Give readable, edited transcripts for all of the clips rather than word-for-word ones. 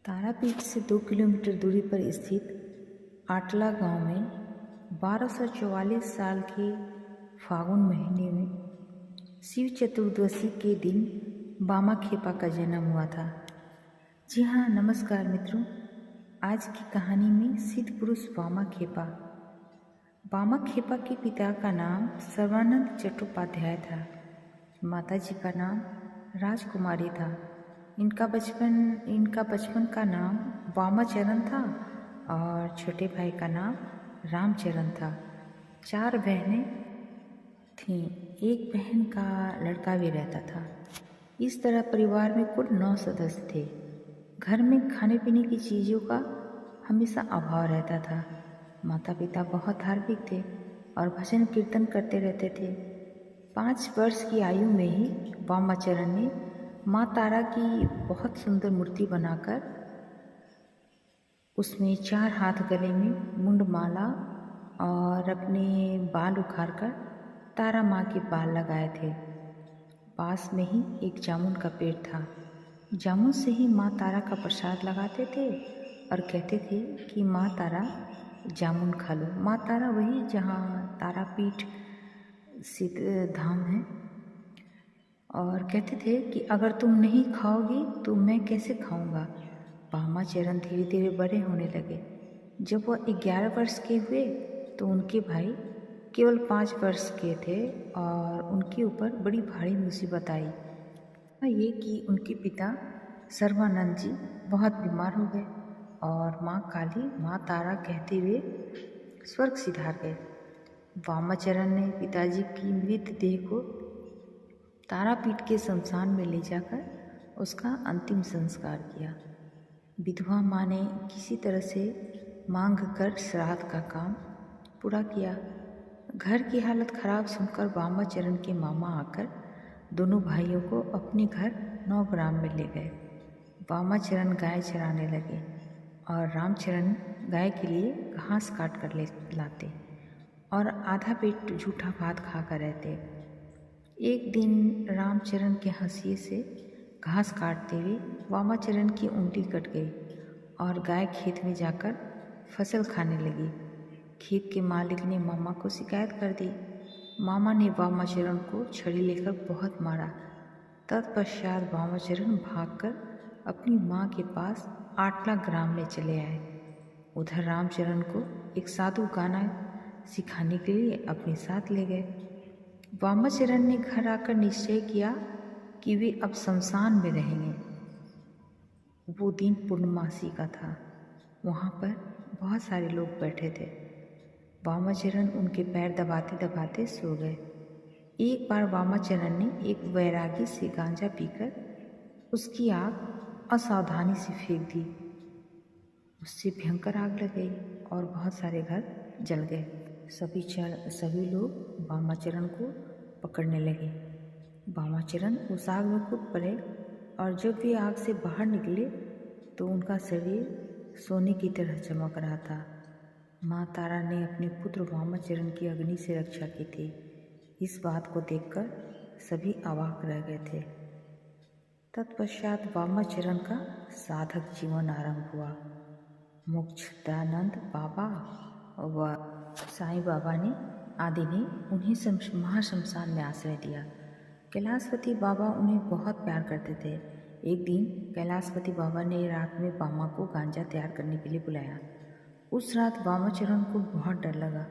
तारापीठ से 2 किलोमीटर दूरी पर स्थित आटला गांव में 1244 साल के फागुन महीने में शिव चतुर्दशी के दिन बामा खेपा का जन्म हुआ था। जी हाँ, नमस्कार मित्रों। आज की कहानी में सिद्ध पुरुष बामा खेपा के पिता का नाम सर्वानंद चट्टोपाध्याय था। माताजी का नाम राजकुमारी था। इनका बचपन का नाम वामाचरण था और छोटे भाई का नाम रामचरण था। 4 बहनें थीं, एक बहन का लड़का भी रहता था। इस तरह परिवार में कुल 9 सदस्य थे। घर में खाने पीने की चीज़ों का हमेशा अभाव रहता था। माता पिता बहुत धार्मिक थे और भजन कीर्तन करते रहते थे। 5 वर्ष की आयु में ही वामाचरण ने माँ तारा की बहुत सुंदर मूर्ति बनाकर उसमें 4 हाथ गले में मुंडमाला और अपने बाल उखाड़कर तारा माँ के बाल लगाए थे। पास में ही एक जामुन का पेड़ था। जामुन से ही माँ तारा का प्रसाद लगाते थे और कहते थे कि माँ तारा जामुन खा लो। माँ तारा वही जहाँ तारापीठ सिद्ध धाम है, और कहते थे कि अगर तुम नहीं खाओगी तो मैं कैसे खाऊंगा। वामाचरण धीरे धीरे बड़े होने लगे। जब वह 11 वर्ष के हुए तो उनके भाई केवल 5 वर्ष के थे और उनके ऊपर बड़ी भारी मुसीबत आई। ये कि उनके पिता सर्वानंद जी बहुत बीमार हो गए और माँ काली माँ तारा कहते हुए स्वर्ग सिधार गए। वामाचरण ने पिताजी की मृत देह को तारापीठ के शमशान में ले जाकर उसका अंतिम संस्कार किया। विधवा माँ ने किसी तरह से मांग कर श्राद्ध का काम पूरा किया। घर की हालत खराब सुनकर वामाचरण के मामा आकर दोनों भाइयों को अपने घर 9 ग्राम में ले गए। वामाचरण गाय चराने लगे और रामचरण गाय के लिए घास काट कर लाते और आधा पेट झूठा भात खाकर रहते। एक दिन रामचरण के हंसिए से घास काटते हुए वामाचरण की उंगली कट गई और गाय खेत में जाकर फसल खाने लगी। खेत के मालिक ने मामा को शिकायत कर दी। मामा ने वामाचरण को छड़ी लेकर बहुत मारा। तत्पश्चात वामाचरण भागकर अपनी माँ के पास आटला ग्राम में चले आए। उधर रामचरण को एक साधु गाना सिखाने के लिए अपने साथ ले गए। वामाचरण ने घर आकर निश्चय किया कि वे अब शमशान में रहेंगे। वो दिन पूर्णमासी का था। वहाँ पर बहुत सारे लोग बैठे थे। वामाचरण उनके पैर दबाते दबाते सो गए। एक बार वामाचरण ने एक वैरागी से गांजा पीकर उसकी आग असावधानी से फेंक दी। उससे भयंकर आग लग गई और बहुत सारे घर जल गए। सभी लोग वामाचरण को पकड़ने लगे। वामाचरण उस आग में कूद पड़े और जब वे आग से बाहर निकले तो उनका शरीर सोने की तरह चमक रहा था। माँ तारा ने अपने पुत्र वामाचरण की अग्नि से रक्षा की थी। इस बात को देखकर सभी अवाक रह गए थे। तत्पश्चात वामाचरण का साधक जीवन आरंभ हुआ। मोक्षदानंद बाबा व साईं बाबा आदि ने उन्हें महाशमशान में आश्रय दिया। कैलाशपति बाबा उन्हें बहुत प्यार करते थे। एक दिन कैलाशपति बाबा ने रात में बामा को गांजा तैयार करने के लिए बुलाया। उस रात वामाचरण को बहुत डर लगा।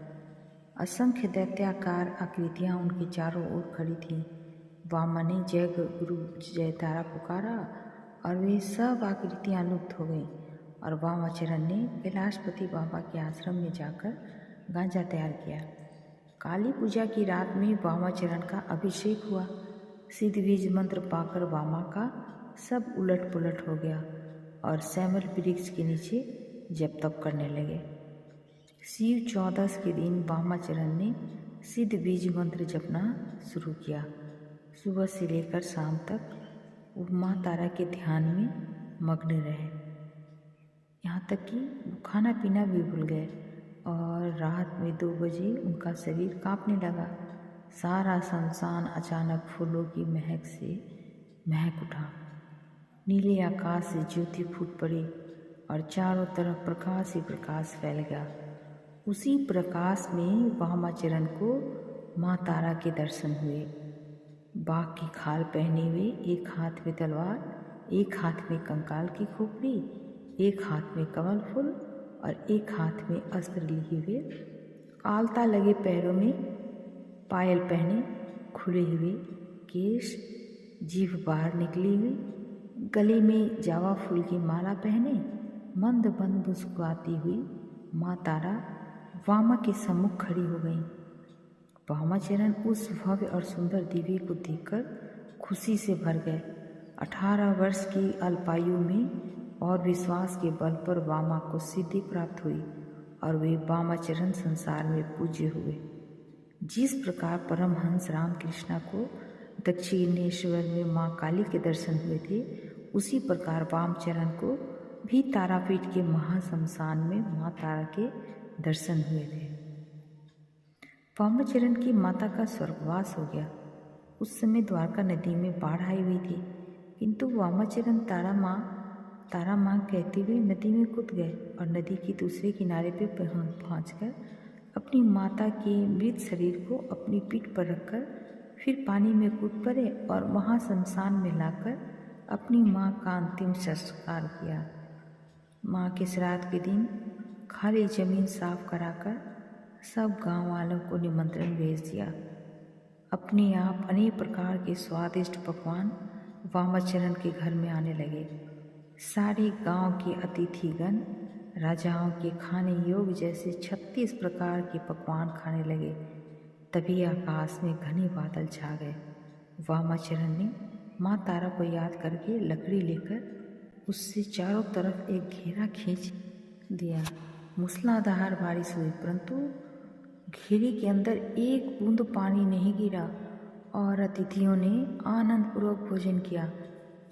असंख्य दैत्याकार आकृतियाँ उनके चारों ओर खड़ी थीं। वामा ने जय गुरु जय तारा पुकारा और वे सब आकृतियाँ लुप्त हो गईं और वामाचरण ने कैलाशपति बाबा के आश्रम में जाकर गांजा तैयार किया। काली पूजा की रात में वामाचरण का अभिषेक हुआ। सिद्ध बीज मंत्र पाकर वामा का सब उलट पुलट हो गया और सैमल वृक्ष के नीचे जप तप करने लगे। शिव 14 के दिन वामाचरण ने सिद्ध बीज मंत्र जपना शुरू किया। सुबह से लेकर शाम तक वो माँ तारा के ध्यान में मग्न रहे। यहाँ तक कि वो खाना पीना भी भूल गए और रात में 2 बजे उनका शरीर कांपने लगा। सारा शमशान अचानक फूलों की महक से महक उठा। नीले आकाश से ज्योति फूट पड़ी और चारों तरफ प्रकाश ही प्रकाश फैल गया। उसी प्रकाश में वामाचरण को माँ तारा के दर्शन हुए। बाघ की खाल पहने हुए, एक हाथ में तलवार, एक हाथ में कंकाल की खोपड़ी, एक हाथ में कमल फूल और एक हाथ में अस्त्र लिए हुए, आलता लगे पैरों में पायल पहने, खुले हुए केश, जीभ बाहर निकली हुई, गले में जावा फूल की माला पहने, मंद मंद मुस्कुराती हुई माँ तारा वामा के सम्मुख खड़ी हो गई। वामाचरण उस भव्य और सुंदर दिव्य को देखकर खुशी से भर गए। 18 वर्ष की अल्पायु में और विश्वास के बल पर वामा को सिद्धि प्राप्त हुई और वे वामाचरण संसार में पूज्य हुए। जिस प्रकार परमहंस रामकृष्ण को दक्षिणेश्वर में माँ काली के दर्शन हुए थे, उसी प्रकार वामचरण को भी तारापीठ के महाश्मशान में माँ तारा के दर्शन हुए थे। वामाचरण की माता का स्वर्गवास हो गया। उस समय द्वारका नदी में बाढ़ आई हुई थी, किंतु वामाचरण तारा माँ कहते हुए नदी में कूद गए और नदी के दूसरे किनारे पर पहुंचकर अपनी माता के मृत शरीर को अपनी पीठ पर रखकर फिर पानी में कूद पड़े और वहाँ शमशान में लाकर अपनी माँ का अंतिम संस्कार किया। माँ के श्राद्ध के दिन खाली जमीन साफ कराकर सब गांव वालों को निमंत्रण भेज दिया। अपने आप अनेक प्रकार के स्वादिष्ट पकवान वामाचरण के घर में आने लगे। सारे गांव के अतिथिगण राजाओं के खाने योग्य जैसे 36 प्रकार के पकवान खाने लगे। तभी आकाश में घने बादल छा गए। वामाचरण ने माँ तारा को याद करके लकड़ी लेकर उससे चारों तरफ एक घेरा खींच दिया। मूसलाधार बारिश हुई, परंतु घेरे के अंदर एक बूंद पानी नहीं गिरा और अतिथियों ने आनंदपूर्वक भोजन किया।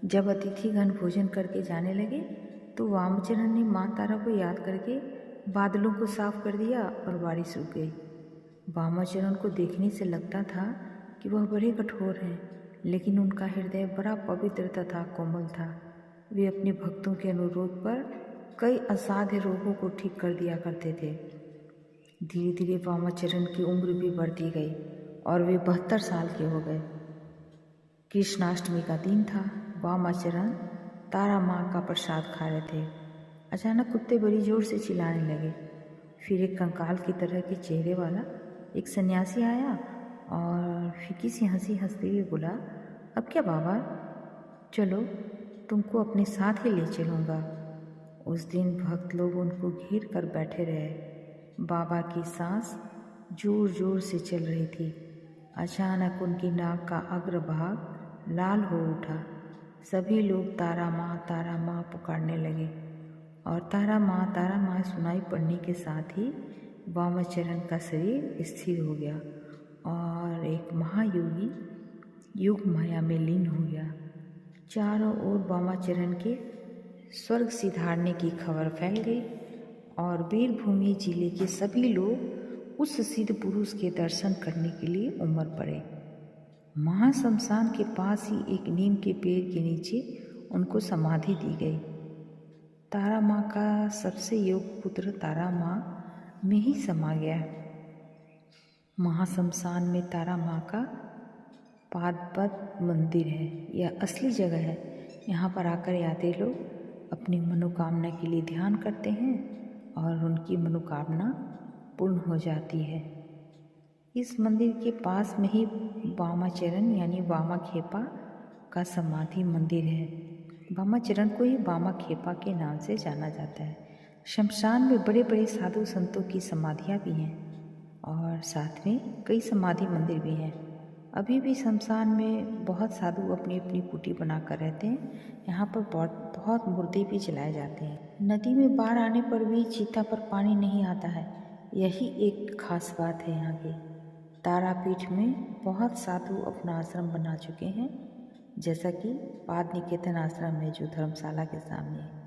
जब अतिथिगण भोजन करके जाने लगे तो वामाचरण ने माँ तारा को याद करके बादलों को साफ कर दिया और बारिश रुक गई। वामाचरण को देखने से लगता था कि वह बड़े कठोर हैं, लेकिन उनका हृदय बड़ा पवित्र तथा कोमल था। वे अपने भक्तों के अनुरोध पर कई असाध्य रोगों को ठीक कर दिया करते थे। धीरे धीरे वामाचरण की उम्र भी बढ़ती गई और वे 72 साल के हो गए। कृष्णाष्टमी का दिन था। वामाचरण तारा माँ का प्रसाद खा रहे थे। अचानक कुत्ते बड़ी जोर से चिल्लाने लगे। फिर एक कंकाल की तरह के चेहरे वाला एक सन्यासी आया और फीकी सी हंसी हंसते हुए बोला, अब क्या बाबा, चलो तुमको अपने साथ ही ले चलूँगा। उस दिन भक्त लोग उनको घेर कर बैठे रहे। बाबा की सांस जोर जोर से चल रही थी। अचानक उनकी नाक का अग्रभाग लाल हो उठा। सभी लोग तारा माँ पुकारने लगे और तारा माँ सुनाई पड़ने के साथ ही वामाचरण का शरीर स्थिर हो गया और एक महायोगी योग माया में लीन हो गया। चारों ओर वामाचरण के स्वर्ग सिधारने की खबर फैल गई और वीरभूमि जिले के सभी लोग उस सिद्ध पुरुष के दर्शन करने के लिए उमड़ पड़े। महाश्मशान के पास ही एक नीम के पेड़ के नीचे उनको समाधि दी गई। तारा माँ का सबसे योग्य पुत्र तारा माँ में ही समा गया। महाश्मशान में तारा माँ का पादपद मंदिर है। यह असली जगह है। यहाँ पर आकर यात्री लोग अपनी मनोकामना के लिए ध्यान करते हैं और उनकी मनोकामना पूर्ण हो जाती है। इस मंदिर के पास में ही वामाचरण यानी वामा खेपा का समाधि मंदिर है। वामाचरण को ही वामा खेपा के नाम से जाना जाता है। शमशान में बड़े बड़े साधु संतों की समाधियाँ भी हैं और साथ में कई समाधि मंदिर भी हैं। अभी भी शमशान में बहुत साधु अपनी अपनी कुटी बनाकर रहते हैं। यहाँ पर बहुत मुर्दे भी जलाए जाते हैं। नदी में बाढ़ आने पर भी चिता पर पानी नहीं आता है। यही एक खास बात है यहाँ की। तारापीठ में बहुत साधु अपना आश्रम बना चुके हैं, जैसा कि पाद निकेतन आश्रम है जो धर्मशाला के सामने है।